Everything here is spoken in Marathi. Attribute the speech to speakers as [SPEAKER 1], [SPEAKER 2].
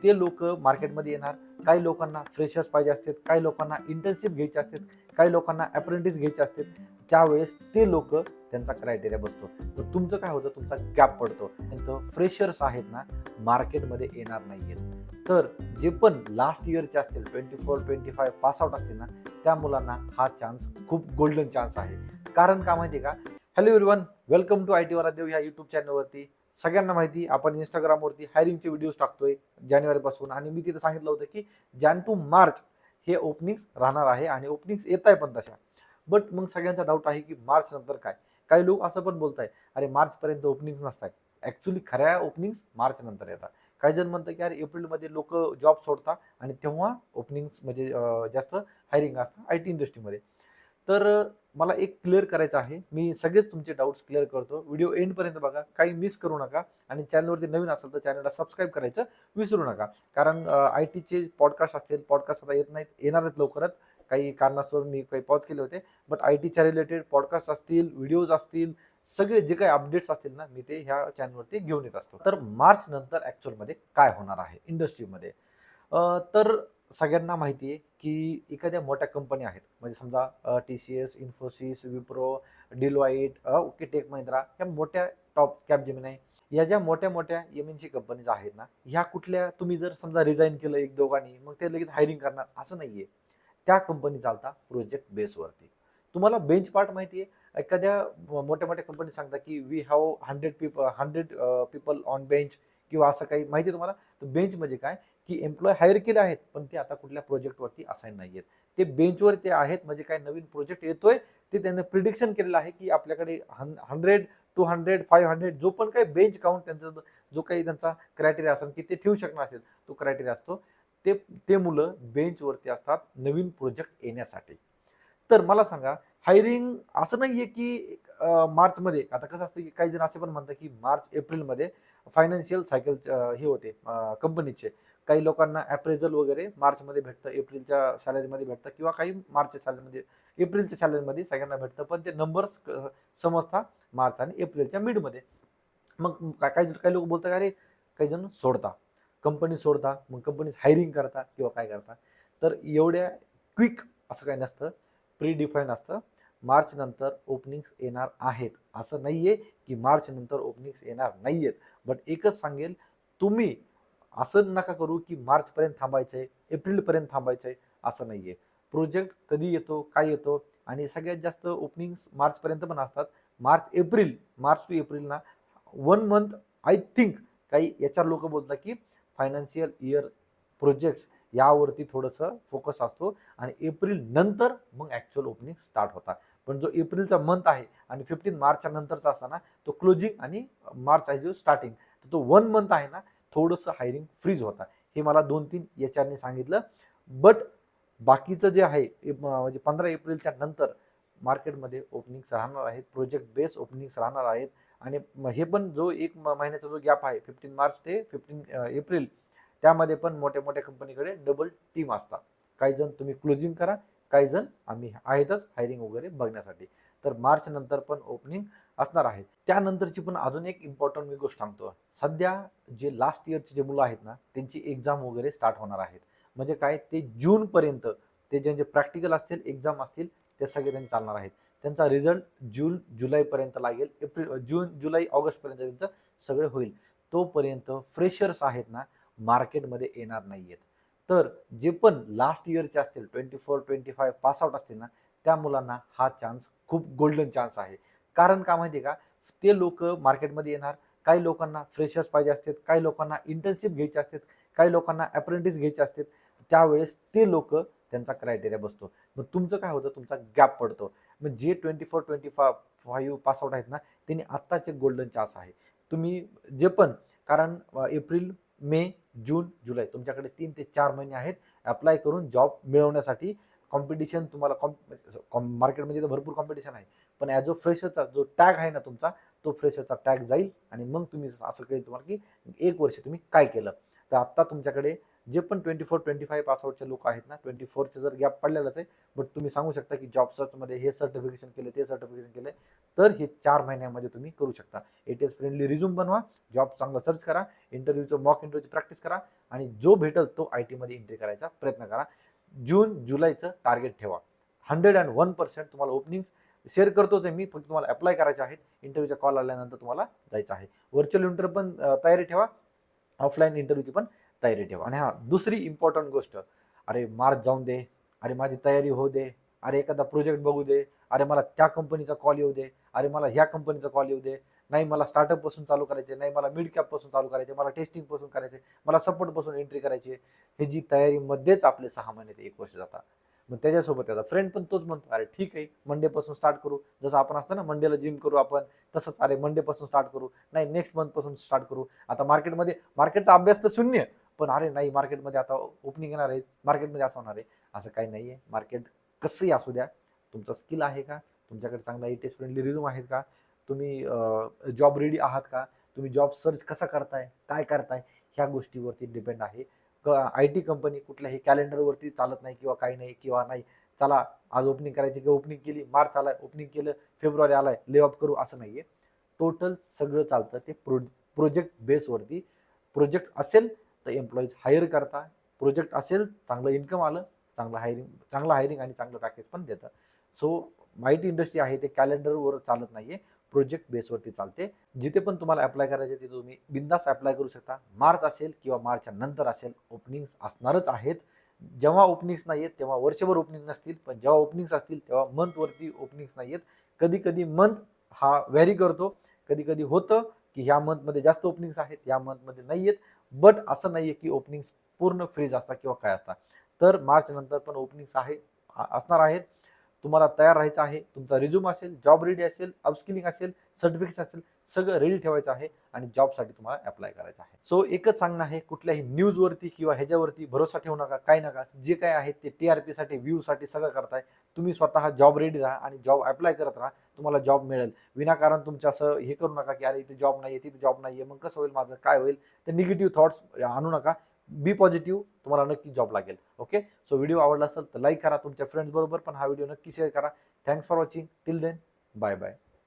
[SPEAKER 1] ते लोक मार्केटमध्ये येणार. काही लोकांना फ्रेशर्स पाहिजे असतात, काही लोकांना इंटर्नशिप घ्यायची असते, काही लोकांना अप्रेंटिस घ्यायचे असते. त्यावेळेस ते लोक त्यांचा क्रायटेरिया बसतो. तर तुमचं काय होतं, तुमचा गॅप पडतो. फ्रेशर्स आहेत ना मार्केटमध्ये येणार नाहीयेत. तर जे पण लास्ट इयरचे असतील 24-25 पास आउट असतील ना, त्या मुलांना हा चान्स खूप गोल्डन चान्स आहे. कारण का माहिती आहे का? Hello everyone, welcome to IT वाला देव ह्या युट्यूब चॅनलवरती. सगळ्यांना माहिती आपण इंस्टाग्रामवरती हायरिंगचे व्हिडिओज टाकतोय जानेवारीपासून, आणि मी तिथे सांगितलं होतं की जॅन टू मार्च हे ओपनिंग्स राहणार आहे आणि ओपनिंग्स येत आहे पण तशा. बट मग सगळ्यांचा डाऊट आहे की मार्च नंतर काय. काही लोक असं पण बोलत आहे, अरे मार्च पर्यंत ओपनिंग्स नसतात. ऍक्च्युली खऱ्या ओपनिंग्स मार्च नंतर येतात. काही जण म्हणतात की अरे एप्रिलमध्ये लोक जॉब सोडतात आणि तेव्हा ओपनिंग्स म्हणजे जास्त हायरिंग असतं IT इंडस्ट्रीमध्ये. तर मला एक क्लिअर करायचं आहे. मी सगळेच तुमचे डाऊट्स क्लिअर करतो. व्हिडिओ एंडपर्यंत बघा, काही मिस करू नका. आणि चॅनलवरती नवीन असेल तर चॅनलला सबस्क्राईब करायचं विसरू नका. कारण IT चे पॉडकास्ट असतील, पॉडकास्ट आता येत नाहीत, येणार आहेत लवकरच. काही कारणास्तव मी काही पॉज केले होते. बट IT च्या रिलेटेड पॉडकास्ट असतील, व्हिडिओज असतील, सगळे जे काही अपडेट्स असतील ना, मी ते ह्या चॅनलवरती घेऊन येत असतो. तर मार्च नंतर ॲक्च्युअलमध्ये काय होणार आहे इंडस्ट्रीमध्ये? तर सगळ्यांना माहिती आहे की एखाद्या मोठ्या कंपन्या आहेत, म्हणजे समजा TCS, Infosys, Wipro, Deloitte, okay, Tech Mahindra, या मोठ्या टॉप कॅपजेमिनाय, या ज्या मोठ्या मोठ्या MNC कंपनीज आहेत ना, ह्या कुठल्या तुम्ही जर समजा रिझाईन केलं एक दोघांनी, मग ते लगेच हायरिंग करणार असं नाहीये. त्या कंपनी चालतात प्रोजेक्ट बेसवरती. तुम्हाला बेंच पार्ट माहिती आहे? एखाद्या मोठ्या मोठ्या कंपनी सांगतात की we have 100 people on bench, किंवा असं काही माहिती आहे तुम्हाला? तर बेंच म्हणजे काय, की एम्प्लॉय हायर केले आहेत पण ते आता कुठल्या प्रोजेक्टवरती असाइन नाही आहेत. ते बेंचवर ते आहेत म्हणजे काय, नवीन प्रोजेक्ट येतोय, ते त्यानं प्रिडिक्शन केलेलं आहे की आपल्याकडे 100, 200, 500 जो पण काही बेंच काउंट त्यांचा जो काही त्यांचा क्रायटेरिया असेल की ते ठेवू शकणार असेल, तो क्रायटेरिया असतो. ते ते मुलं बेंचवरती असतात नवीन प्रोजेक्ट येण्यासाठी. तर मला सांगा, हायरिंग असं नाहीये की मार्चमध्ये. आता कसं असतं की काही जण असे पण म्हणतात की मार्च एप्रिलमध्ये फायनान्शियल सायकल हे होते कंपनीचे. काही लोकांना अप्रेझल वगैरे मार्चमध्ये भेटतं, एप्रिलच्या सॅलरीमध्ये भेटतं, किंवा काही मार्चच्या सॅलरीमध्ये, एप्रिलच्या सॅलरीमध्ये सगळ्यांना भेटतं. पण ते नंबर्स समजतात मार्च आणि एप्रिलच्या मिडमध्ये. मग काही काही लोक बोलतात, अरे काही जण सोडता, कंपनी सोडता, मग कंपनी हायरिंग करता किंवा काय करता. तर एवढ्या क्विक असं काही नसतं, प्री डिफाईन असतं. मार्च नंतर ओपनिंग्स येणार आहेत, असं नाहीये की मार्च नंतर ओपनिंग्स येणार नाहीयेत. बट एकच सांगेल, तुम्ही असं नका करू की मार्च पर्यंत थांबायचंय, एप्रिल पर्यंत थांबायचंय. असं नाहीये. प्रोजेक्ट कधी येतो, काय येतो, आणि सगळ्यात जास्त ओपनिंग्स मार्च पर्यंत पण असतात. मार्च टू एप्रिल ना 1 मंथ, आय थिंक. काही HR लोक बोलतात की फायनान्शियल इयर प्रोजेक्ट्स यावरती थोडंसं फोकस असतो, आणि एप्रिल नंतर मग ऍक्च्युअल ओपनिंग स्टार्ट होतात. पण जो एप्रिलचा मंथ आहे आणि 15 मार्चच्या नंतरचा असताना, तो क्लोजिंग, आणि मार्च आहे जो स्टार्टिंग, तर तो 1 मंथ आहे ना, थोडंसं हायरिंग फ्रीज होता. हे मला 2-3 HR ने सांगितलं. बट बाकीचं जे आहे म्हणजे 15 एप्रिलच्या नंतर मार्केटमध्ये ओपनिंग्स राहणार आहेत, प्रोजेक्ट बेस ओपनिंग्स राहणार आहेत. आणि हे पण जो एक महिन्याचा जो गॅप आहे, 15 मार्च ते 15 एप्रिल, त्यामध्ये पण मोठ्या मोठ्या कंपनीकडे डबल टीम असतात. काही जण तुम्ही क्लोजिंग करा, काही जण आम्ही आहेतच हायरिंग वगैरे बघण्यासाठी. तर मार्च नंतर पण ओपनिंग असणार आहे. त्यानंतरची पण अजून एक इम्पॉर्टंट मी गोष्ट सांगतो. सध्या जे लास्ट इयरचे जे मुलं आहेत ना, त्यांची एक्झाम वगैरे स्टार्ट होणार आहेत. म्हणजे काय, ते जूनपर्यंत ते ज्यांचे प्रॅक्टिकल असतील, एक्झाम असतील, ते सगळे त्यांचे चालणार आहेत. त्यांचा रिझल्ट जुलैपर्यंत लागेल. जुलै ऑगस्टपर्यंत त्यांचं सगळं होईल. तोपर्यंत फ्रेशर्स आहेत ना मार्केटमध्ये येणार नाहीयेत. तर जे पण लास्ट इयरचे असतील, 24-25 पास आउट असतील ना, त्या मुलांना हा चान्स खूप गोल्डन चान्स आहे. कारण का माहिती आहे का? ते लोक मार्केटमध्ये येणार. काही लोकांना फ्रेशर्स पाहिजे असतात, काही लोकांना इंटर्नशिप घ्यायची असते, काही लोकांना अप्रेंटिस घ्यायचे असतात. त्यावेळेस ते लोक त्यांचा क्रायटेरिया बसतो. मग तुमचं काय होतं, तुमचा गॅप पडतो. मग जे 24-25 पास आउट आहेत ना, त्यांनी आत्ताच एक गोल्डन चान्स आहे. तुम्ही जे पण, कारण एप्रिल, मे, जून, जुलै तुमच्याकडे 3 ते 4 महिने आहेत अप्लाय करून जॉब मिळवण्यासाठी. कॉम्पिटिशन तुम्हाला मार्केटमध्ये तर भरपूर कॉम्पिटिशन आहे. पण ॲज अ फ्रेशरचा जो टॅग आहे ना तुमचा, तो फ्रेशरचा टॅग जाईल. आणि मग तुम्ही असं काही तुम्हाला की 1 वर्ष तुम्ही काय केलं. तर आत्ता तुमच्याकडे जे पण 24-25 पासआउटचे लोक आहेत ना, 24चे जर गॅप पडलेलाच आहे, बट तुम्ही सांगू शकता की जॉब सर्चमध्ये हे सर्टिफिकेशन केलं, ते सर्टिफिकेशन केलं, तर हे 4 महिन्यामध्ये तुम्ही करू शकता. एटीएस फ्रेंडली रिझ्यूम बनवा, जॉब चांगला सर्च करा, इंटरव्ह्यूचं मॉक इंटरव्ह्यूची प्रॅक्टिस करा आणि जो भेटेल तो IT मध्ये एंट्री करायचा प्रयत्न करा. जून जुलैचं टार्गेट ठेवा. 101% तुम्हाला ओपनिंग्स शेअर करतोच आहे मी, फक्त तुम्हाला अप्लाय करायचे आहेत. इंटरव्ह्यूचा कॉल आल्यानंतर तुम्हाला जायचं आहे. व्हर्च्युअल इंटरव्ह्यू पण तयारी ठेवा, ऑफलाईन इंटरव्ह्यूची पण तयारी ठेवा. आणि हा दुसरी इम्पॉर्टंट गोष्ट, अरे मार्च जाऊन दे, अरे माझी तयारी होऊ दे, अरे एखादा प्रोजेक्ट बघू दे, अरे मला त्या कंपनीचा कॉल येऊ दे, अरे मला ह्या कंपनीचा कॉल येऊ दे, नाही मला स्टार्टअप पासून चालू करायचे, नाही मला मिड कॅप पासून चालू करायचे, मला टेस्टिंग पासून करायचे, मला सपोर्ट पासून एंट्री करायची. हे जी तयारीमध्येच आपले 6 महिने ते 1 वर्ष जातात. मग त्याच्यासोबत त्याचा फ्रेंड पण तोच म्हणतो, अरे ठीक आहे मंडे पासून स्टार्ट करू, जसं आपण असतं ना मंडेला जिम करू आपण, तसंच अरे मंडे पासून स्टार्ट करू, नाही नेक्स्ट मंथ पासून स्टार्ट करू. आता मार्केटचा अभ्यास तर शून्य, पण अरे नाही मार्केटमध्ये आता ओपनिंग येणार आहे, मार्केटमध्ये असं होणार आहे, असं काही नाहीये. मार्केट कसंही असू द्या, तुमचा स्किल आहे का, तुमच्याकडे चांगला एटीएस फ्रेंडली रिझ्यूम आहेत का, तुम्ही जॉब रेडी आहात का, तुम्ही जॉब सर्च कसा करताय, काय करताय, ह्या गोष्टीवरती डिपेंड आहे. IT कंपनी कुठल्याही कॅलेंडरवरती चालत नाही किंवा काही नाही, किंवा नाही चला आज ओपनिंग करायची किंवा ओपनिंग केली, मार्च आलाय ओपनिंग केलं, फेब्रुवारी आलाय ले ऑफ करू, असं नाहीये. टोटल सगळं चालतं ते प्रोजेक्ट बेसवरती. प्रोजेक्ट असेल तर एम्प्लॉईज हायर करता, प्रोजेक्ट असेल चांगलं इन्कम आलं, चांगलं हायरिंग आणि चांगलं पॅकेज पण देतं. सो IT इंडस्ट्री आहे ते कॅलेंडरवर चालत नाहीये, प्रोजेक्ट बेसवरती चालते. जिथे पण तुम्हाला अप्लाय करायचे तिथे तुम्ही बिंदास अप्लाय करू शकता. मार्च असेल किंवा मार्चच्या नंतर असेल, ओपनिंग्स असणारच आहेत. जेव्हा ओपनिंग्स नाही आहेत तेव्हा वर्षभर ओपनिंग नसतील, पण जेव्हा ओपनिंग्स असतील तेव्हा मंथवरती ओपनिंग्स नाही आहेत. कधी कधी मंथ हा व्हॅरी करतो, कधी कधी होतं की ह्या मंथमध्ये जास्त ओपनिंग्स आहेत, या मंथमध्ये नाही आहेत, बट असं नाहीये की ओपनिंग्स पूर्ण फ्रीज असतात किंवा काय असतात. तर मार्च नंतर पण ओपनिंग्स असणार आहेत. तुम्हाला तयार राहायचं आहे. तुमचा रिझ्यूम असेल, जॉब रेडी असेल, अपस्किलिंग असेल, सर्टिफिकेट असेल, सगळं रेडी ठेवायचं आहे आणि जॉबसाठी तुम्हाला अप्लाय करायचं आहे. सो एकच सांगणं आहे, कुठल्याही न्यूजवरती किंवा ह्याच्यावरती भरोसा ठेवू नका, काय नका. जे काय आहे ते TRP साठी, व्ह्यू साठी सगळं करताय. तुम्ही स्वतः जॉब रेडी राहा आणि जॉब अप्लाय करत राहा, तुम्हाला जॉब मिळेल. विनाकारण तुमचं असं हे करू नका की अरे इथे जॉब नाहीये, तिथे जॉब नाहीये, मग कसं होईल माझं, काय होईल, ते निगेटिव्ह थॉट्स आणू नका. बी पॉझिटिव्ह, तुम्हाला नक्की जॉब लागेल. ओके, सो व्हिडिओ आवडला असेल तर लाईक करा, तुमच्या फ्रेंड्स बरोबर पण हा व्हिडिओ नक्की शेअर करा. Thanks for watching. Till then, bye bye.